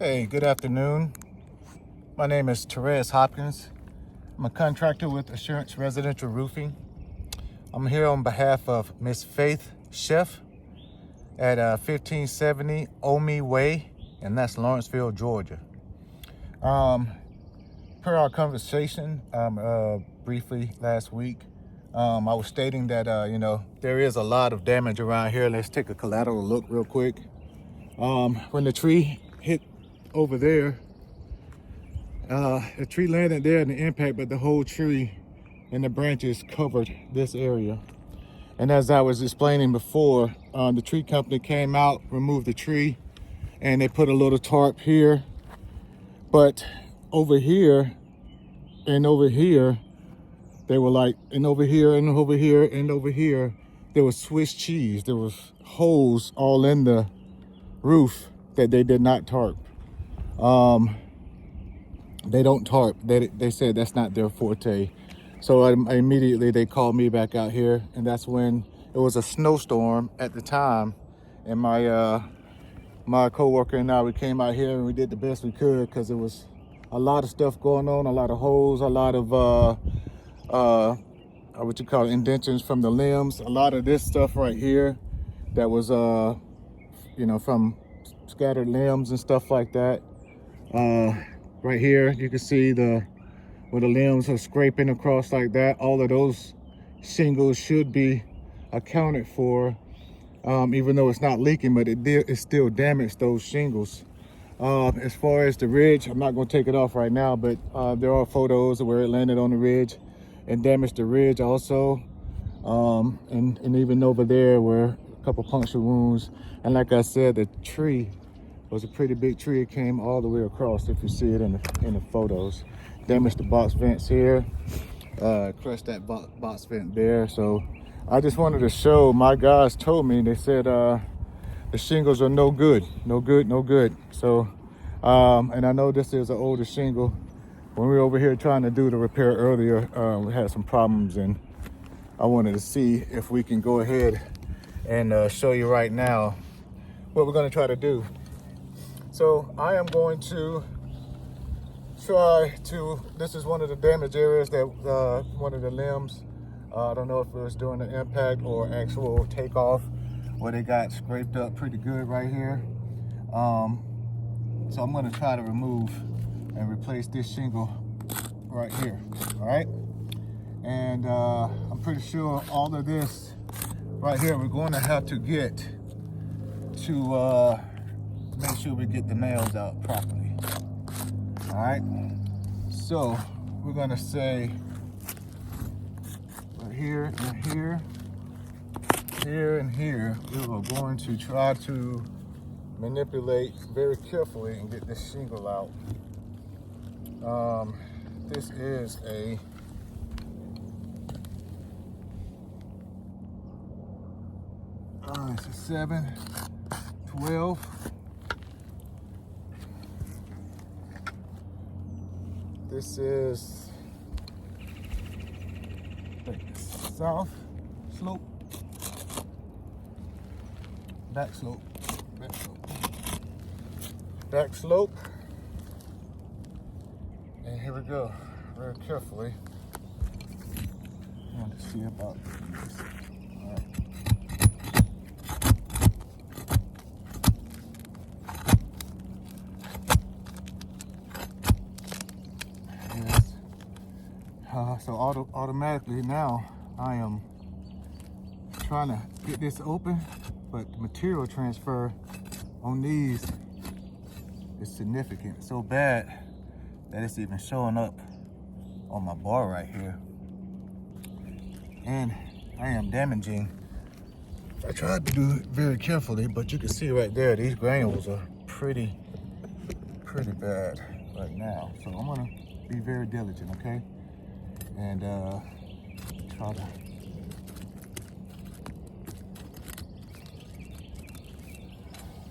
Hey, good afternoon. My name is Therese Hopkins. I'm a contractor with Assurance Residential Roofing. I'm here on behalf of Miss Faith Chef at 1570 Omi Way, and that's Lawrenceville, Georgia. Per our conversation briefly last week, I was stating that there is a lot of damage around here. Let's take a collateral look real quick. When the tree hit over there, the tree landed there in the impact, but the whole tree and the branches covered this area. And as I was explaining before, the tree company came out, removed the tree, and they put a little tarp here. But over here and over here, they were like, and over here and over here and over here, there was Swiss cheese. There was holes all in the roof that they did not tarp. They don't tarp. They said that's not their forte. So immediately they called me back out here, and that's when it was a snowstorm at the time. And my coworker and I, we came out here and we did the best we could because there was a lot of stuff going on, a lot of holes, a lot of what you call indentions from the limbs, a lot of this stuff right here that was from scattered limbs and stuff like that. Right here, you can see where the limbs are scraping across like that. All of those shingles should be accounted for, even though it's not leaking, but it still damaged those shingles. As far as the ridge, I'm not going to take it off right now, but there are photos of where it landed on the ridge and damaged the ridge also. And even over there where a couple puncture wounds. And like I said, the tree was a pretty big tree. It came all the way across, if you see it in the photos. Damaged the box vents here, crushed that box vent there. So I just wanted to show, my guys told me, they said the shingles are no good. So, and I know this is an older shingle. When we were over here trying to do the repair earlier, we had some problems, and I wanted to see if we can go ahead and show you right now what we're gonna try to do. So I am going to try to, this is one of the damaged areas that one of the limbs, I don't know if it was during the impact or actual takeoff, where they got scraped up pretty good right here. So I'm gonna try to remove and replace this shingle right here, all right? And I'm pretty sure all of this right here, we're going to have to get to make sure we get the nails out properly. All right, so we're gonna say right here and here, here and here, we are going to try to manipulate very carefully and get this shingle out. This is it's a 712. This is south slope, back slope, back slope. And here we go, very carefully. I want to see about this. All right. So automatically now I am trying to get this open, but the material transfer on these is significant, so bad that it's even showing up on my bar right here. And I am damaging. I tried to do it very carefully, but you can see right there, these granules are pretty bad right now. So I'm gonna be very diligent, okay? And try to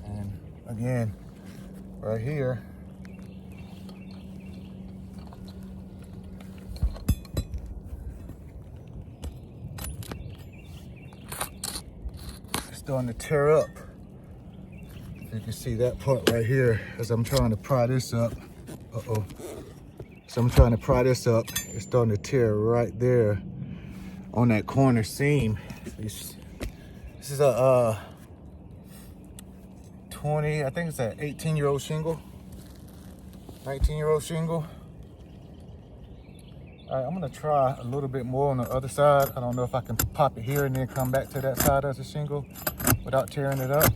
and again right here, it's starting to tear up You can see that part right here as I'm trying to pry this up. Uh-oh. So I'm trying to pry this up. It's starting to tear right there on that corner seam. This is a 20, I think it's an 18-year-old shingle, 19-year-old shingle. All right, I'm gonna try a little bit more on the other side. I don't know if I can pop it here and then come back to that side as a shingle without tearing it up.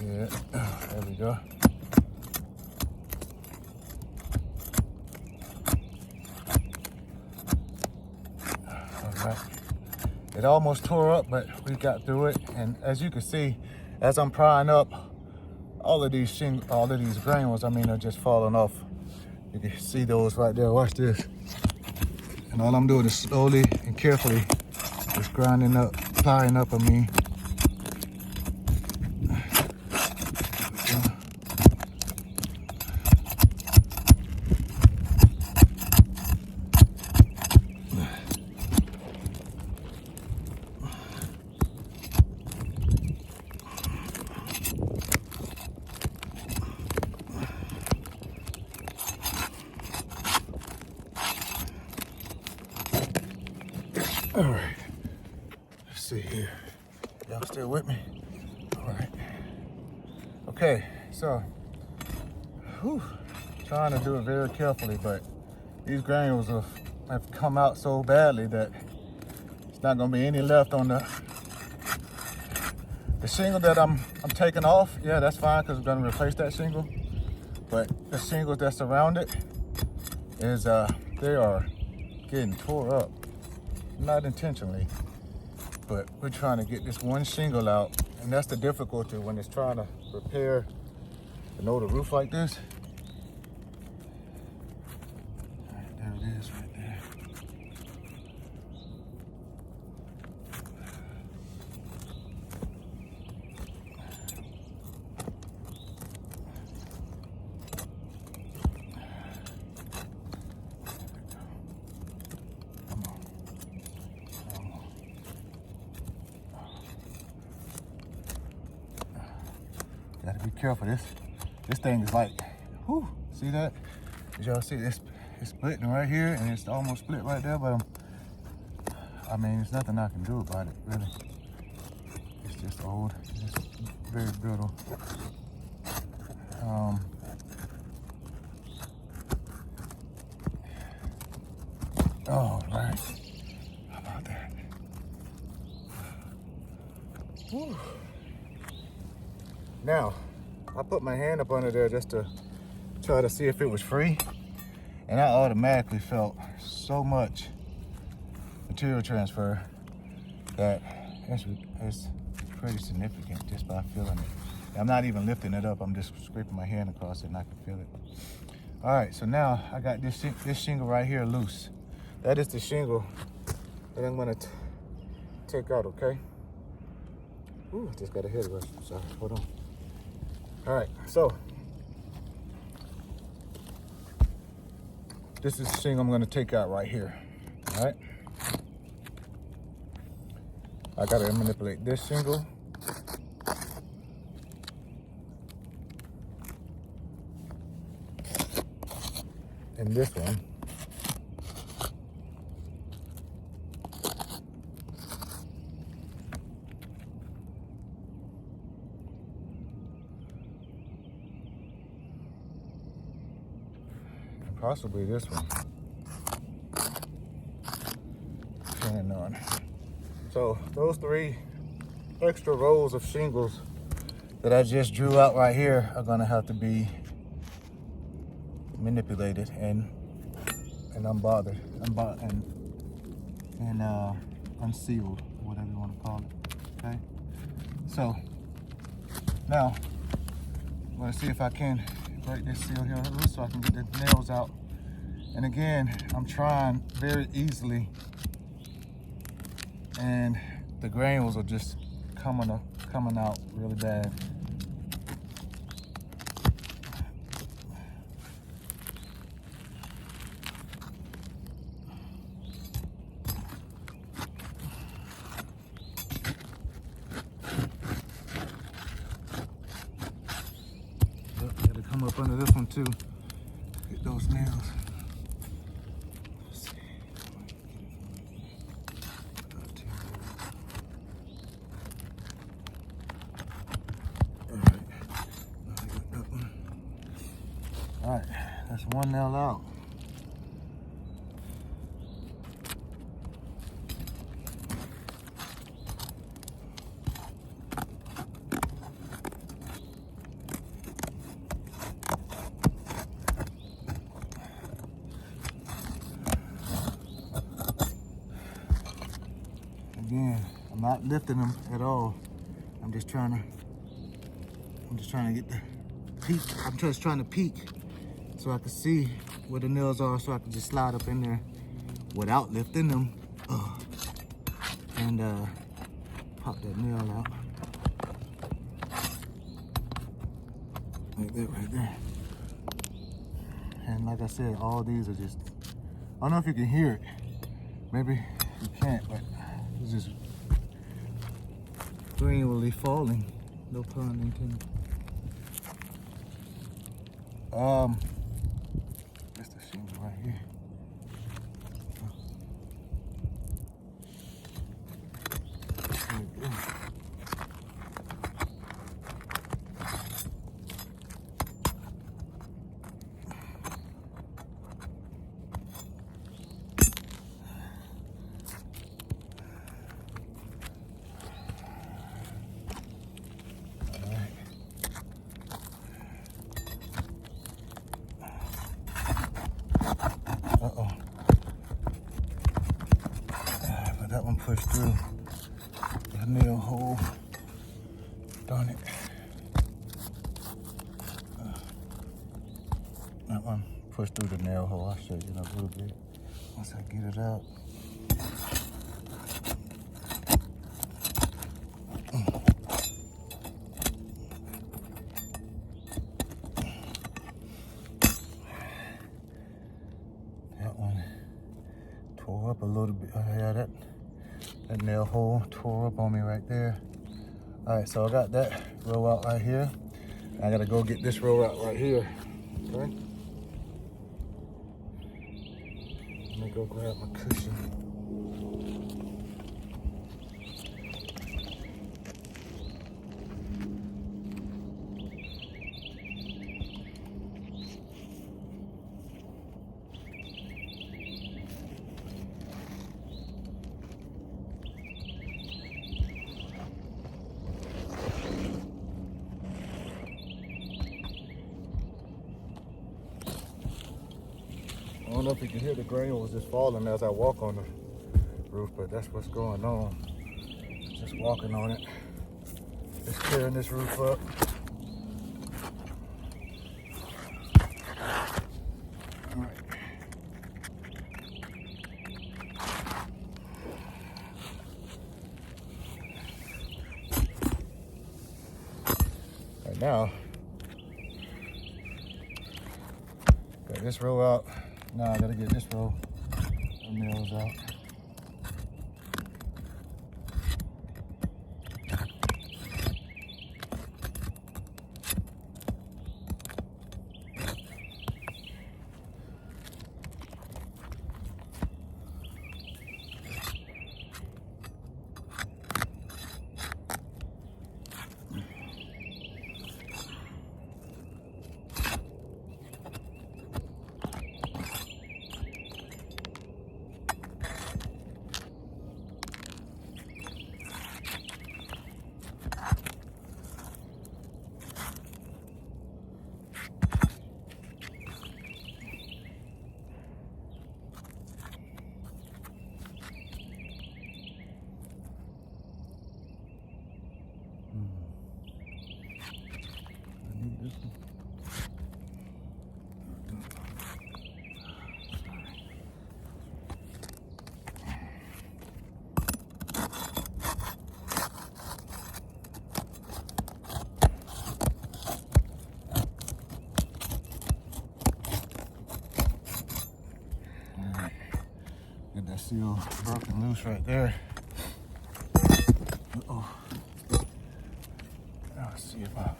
Yeah, there we go. All right. It almost tore up, but we got through it. And as you can see, as I'm prying up, all of these granules, I mean, are just falling off. You can see those right there. Watch this. And all I'm doing is slowly and carefully just grinding up, plying up, All right, let's see here. Y'all still with me? All right. Okay, so, trying to do it very carefully, but these granules have come out so badly that it's not gonna be any left on the shingle that I'm taking off. Yeah, that's fine, because I'm gonna replace that shingle. But the shingles that surround it is, they are getting tore up. Not intentionally, but we're trying to get this one shingle out, and that's the difficulty when it's trying to repair an older roof like this. All right, there it is right there. Gotta be careful. This thing is like, see that? As y'all see, it's splitting right here, and it's almost split right there. But I mean, there's nothing I can do about it, really. It's just old. It's very brittle. Oh, right. How about that? Whew. Now, I put my hand up under there just to try to see if it was free, and I automatically felt so much material transfer that it's pretty significant just by feeling it. I'm not even lifting it up, I'm just scraping my hand across it and I can feel it. All right, so now I got this shingle right here loose. That is the shingle that I'm gonna take out, okay? Ooh, I just got a head rush, sorry, hold on. All right, so this is the shingle I'm gonna take out right here, all right? I gotta manipulate this shingle. And this one. And possibly this one. Depending on. So those 3 extra rows of shingles that I just drew out right here are gonna have to be manipulated and unbothered, and unsealed, whatever you want to call it. Okay. So now I'm gonna see if I can break this seal here loose so I can get the nails out. And again, I'm trying very easily, and the granules are just coming out really bad. up under this one too. Get those nails. Let's see. Alright. Now I got that one. Alright, that's one nail out. Again, I'm not lifting them at all. I'm just trying to get the peak. I'm just trying to peek so I can see where the nails are, so I can just slide up in there without lifting them and pop that nail out like that right there. And like I said, all these are just, I don't know if you can hear it. Maybe you can't, but it's just gradually falling. No pun intended. That's the shingle right here. There we go. But that one pushed through the nail hole. Darn it. That one pushed through the nail hole. I'll show you in a little bit once I get it out. That one tore up a little bit. Yeah, that nail hole tore up on me right there. All right, so I got that row out right here. I gotta go get this row out right here. Okay. Let me go grab my cushion. I don't know if you can hear the granules just falling as I walk on the roof, but that's what's going on. Just walking on it. Just tearing this roof up. All right. Right now, got this row out. Now I gotta get this row of nails out. Get that seal broken loose right there. Uh-oh. Let's see if I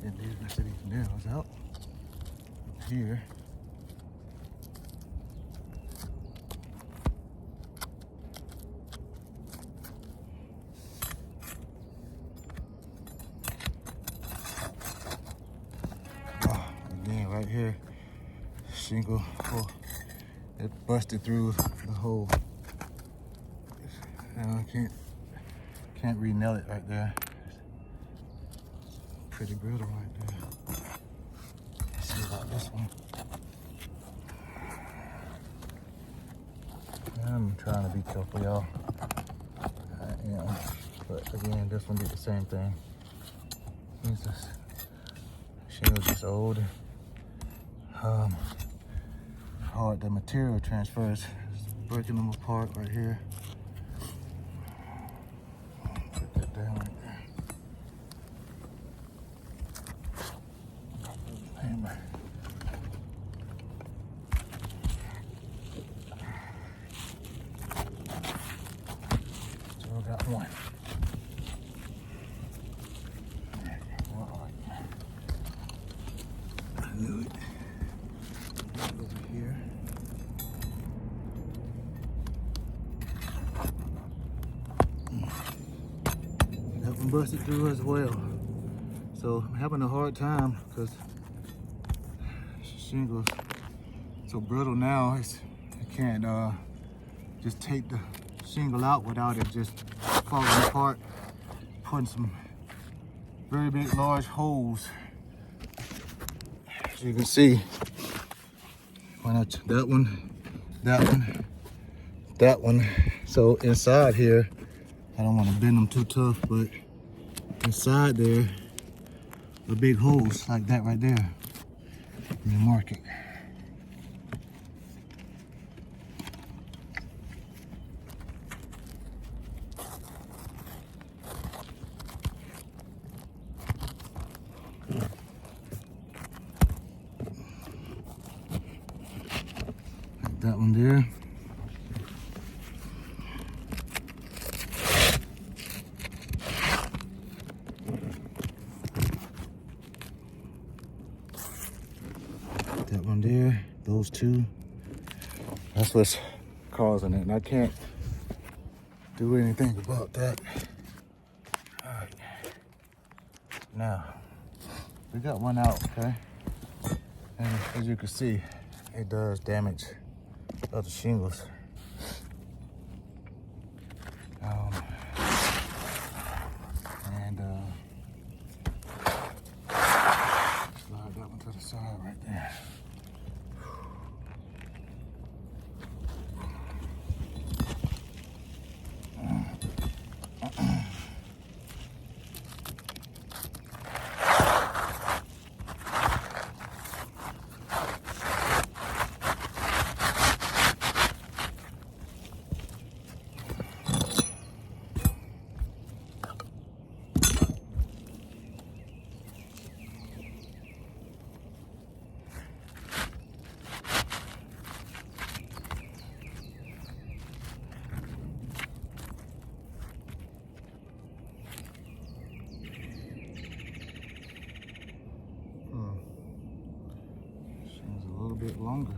can get these nails out. here. Again, right here, shingle, oh, it busted through the hole. I can't re-nail it right there. Pretty brittle right there. Let's see about this one. I'm trying to be careful, y'all. But again, this one did the same thing. This shingle's just old. Hard, the material transfers. It's breaking them apart right here. Put that down right there. Hammer. Still got one. I knew it. Over here. That one busted through as well. So I'm having a hard time because shingles so brittle now. I can't just take the shingle out without it just falling apart, putting some very big, large holes. As you can see, that one. So inside here, I don't want to bend them too tough, but inside there are big holes like that right there. Let me mark it. Like that one there. That one there, those two. That's what's causing it, and I can't do anything about that. All right. Now, we got one out, okay? And as you can see, it does damage other shingles. Slide that one to the side right there. Bit longer.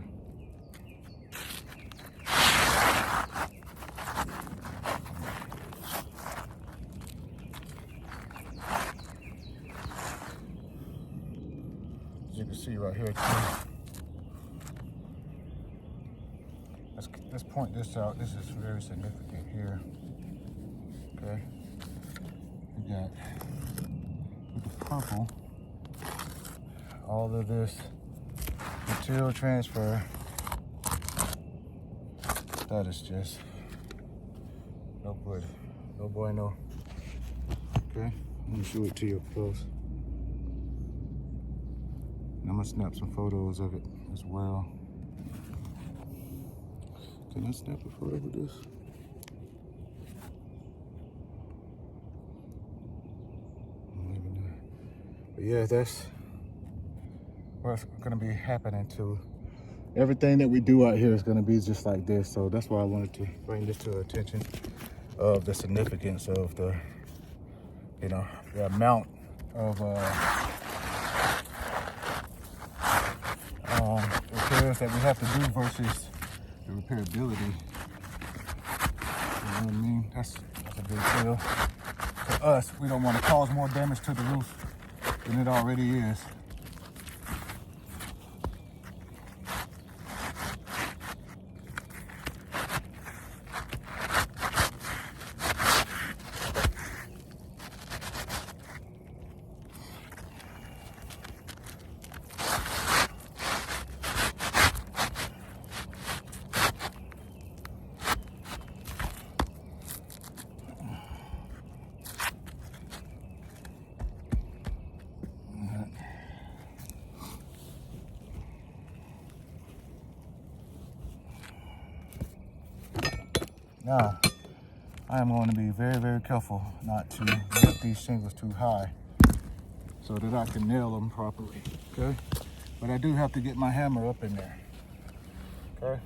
As you can see right here, let's point this out. This is very significant here. Okay, we got with the purple, all of this material transfer. That is just no good. No bueno. Okay, let me show it to you up close. And I'm gonna snap some photos of it as well. Can I snap a photo of this? But yeah, that's what's gonna be happening to everything that we do out here is gonna be just like this. So that's why I wanted to bring this to the attention of the significance of the, the amount of repairs that we have to do versus the repairability. You know what I mean? That's a big deal. To us, we don't want to cause more damage to the roof than it already is. Now, I am going to be very, very careful not to lift these shingles too high so that I can nail them properly, okay? But I do have to get my hammer up in there, okay?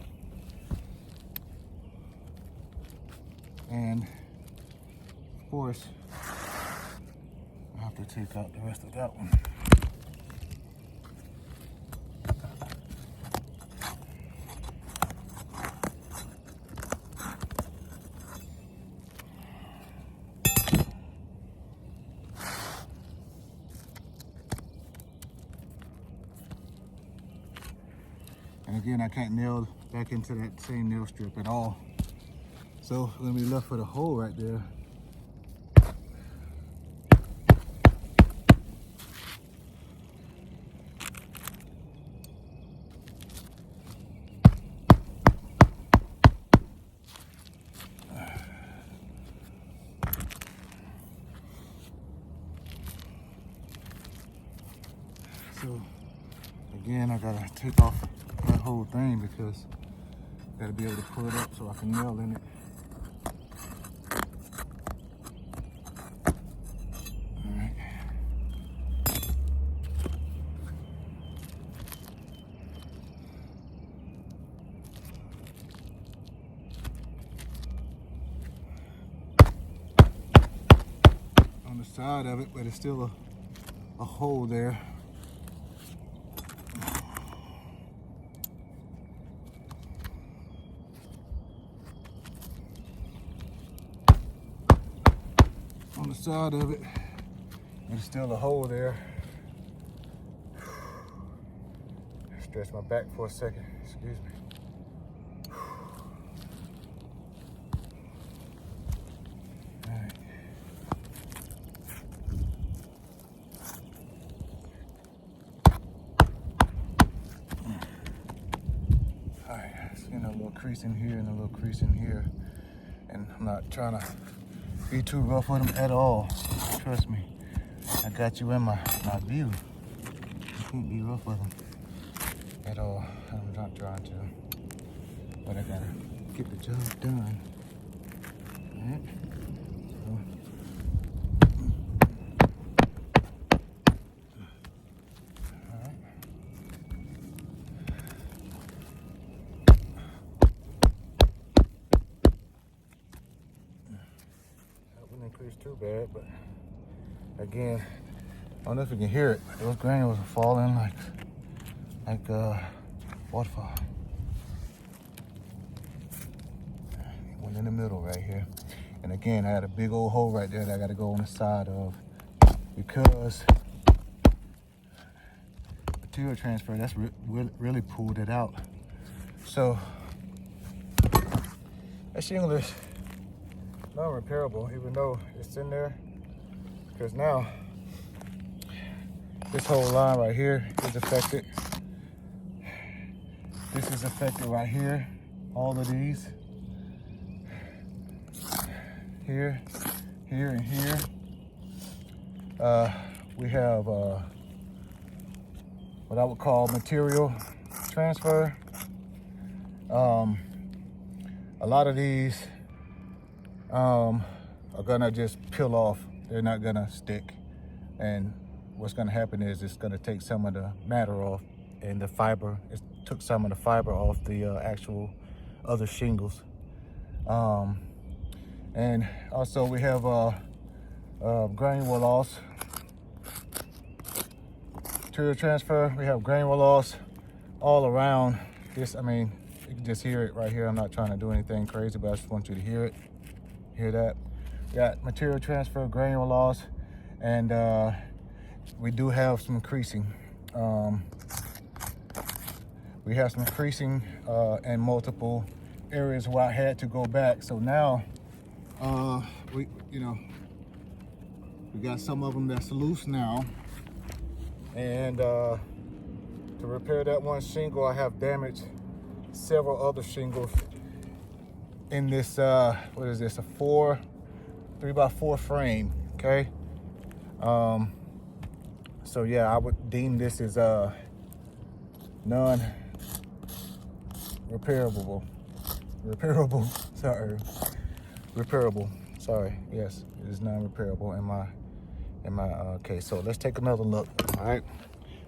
And, of course, I have to take out the rest of that one. And again, I can't nail back into that same nail strip at all. So we're gonna be left with a hole right there. So again, I gotta take off that whole thing because I gotta be able to pull it up so I can nail in it. All right. On the side of it, but it's still a hole there. On the side of it, there's still a hole there. Stretch my back for a second, excuse me. All right. All right, seeing a little crease in here and a little crease in here. And I'm not trying to be too rough with them at all. Trust me, I got you in my view. You can't be rough with them at all. I'm not trying to, but I gotta get the job done. All right. Increase too bad, but again, I don't know if you can hear it, but those granules are falling like waterfall. One in the middle right here, and again, I had a big old hole right there that I got to go on the side of because material transfer that's really pulled it out. So that shingle is non-repairable, even though it's in there, because now this whole line right here is affected. This is affected right here. All of these, here, here, and here. We have what I would call material transfer. A lot of these are gonna just peel off. They're not gonna stick. And what's gonna happen is it's gonna take some of the matter off and the fiber. It took some of the fiber off the actual other shingles. And also we have granule loss. Material transfer, we have granule loss. all around this. I mean, you can just hear it right here. I'm not trying to do anything crazy, but I just want you to hear it. Hear that? We got material transfer, granule loss, and we do have some creasing. We have some creasing in multiple areas where I had to go back. So now we got some of them that's loose now, and to repair that one shingle, I have damaged several other shingles in this what is this, a 3x4 frame. Okay, so yeah, I would deem this as repairable. Sorry, yes, it is non-repairable in my case. So let's take another look. All right,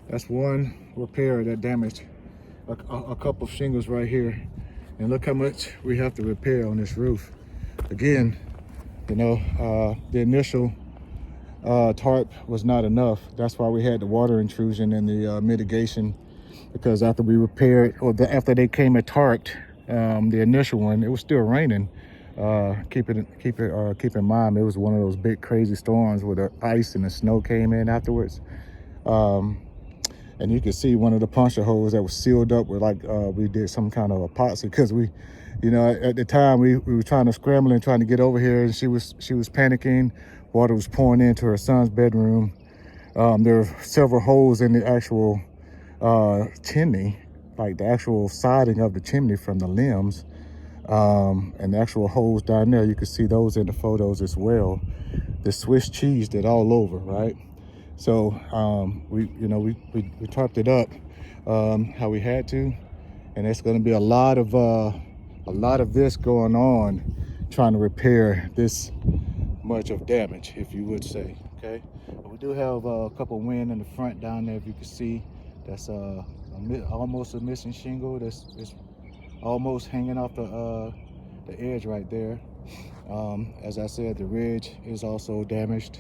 that's one repair that damaged a couple of shingles right here, and look how much we have to repair on this roof. Again, the initial tarp was not enough. That's why we had the water intrusion and the mitigation, because after we repaired, or after they came and tarped the initial one, it was still raining. Keep in mind, it was one of those big crazy storms where the ice and the snow came in afterwards. And you can see one of the puncture holes that was sealed up with we did some kind of epoxy, because we, at the time we were trying to scramble and trying to get over here, and she was panicking. Water was pouring into her son's bedroom. There were several holes in the actual chimney, like the actual siding of the chimney from the limbs, and the actual holes down there. You can see those in the photos as well. The Swiss cheese did all over, right? So we tarped it up how we had to, and it's going to be a lot of this going on, trying to repair this much of damage, if you would say. Okay, but we do have a couple wind in the front down there, if you can see. That's almost a missing shingle. That's almost hanging off the edge right there. As I said, the ridge is also damaged,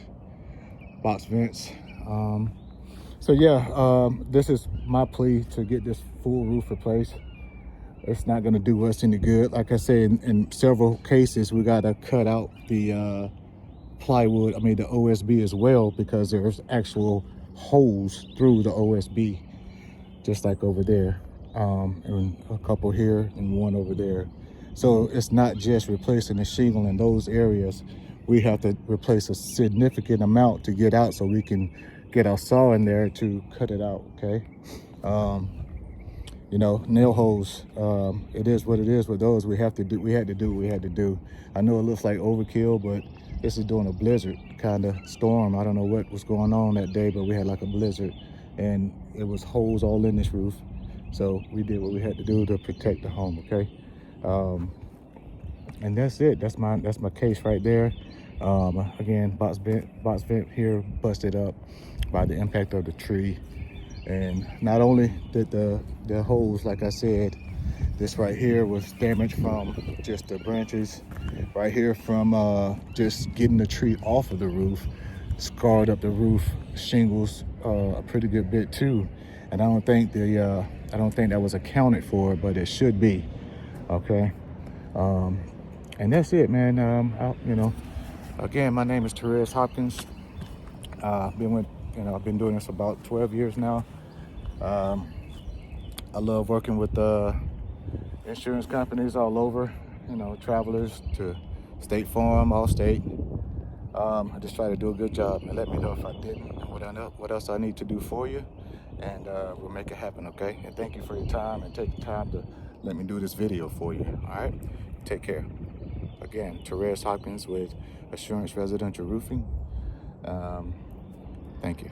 box vents. So yeah, this is my plea to get this full roof replaced. It's not going to do us any good. Like I said, in several cases, we got to cut out the plywood, the OSB as well, because there's actual holes through the OSB, just like over there, and a couple here and one over there. So it's not just replacing the shingle in those areas. We have to replace a significant amount to get out, so we can get our saw in there to cut it out. Okay, nail holes, it is what it is with those. We had to do what we had to do. I know it looks like overkill, but this is during a blizzard kind of storm. I don't know what was going on that day, but we had like a blizzard, and it was holes all in this roof. So we did what we had to do to protect the home. Okay, and that's it. That's my case right there. Again, box vent here busted up by the impact of the tree. And not only did the holes, like I said, this right here was damaged from just the branches right here from just getting the tree off of the roof, scarred up the roof shingles a pretty good bit too. And I don't think that was accounted for, but it should be. Okay, and that's it, man. Again, my name is Therese Hopkins. I've been doing this about 12 years now. I love working with insurance companies all over, Travelers to State Farm, Allstate. I just try to do a good job, and let me know if I didn't, and what else I need to do for you, and we'll make it happen. Okay, and thank you for your time, and take the time to let me do this video for you. All right, take care. Again, Therese Hopkins with Assurance Residential Roofing. Thank you.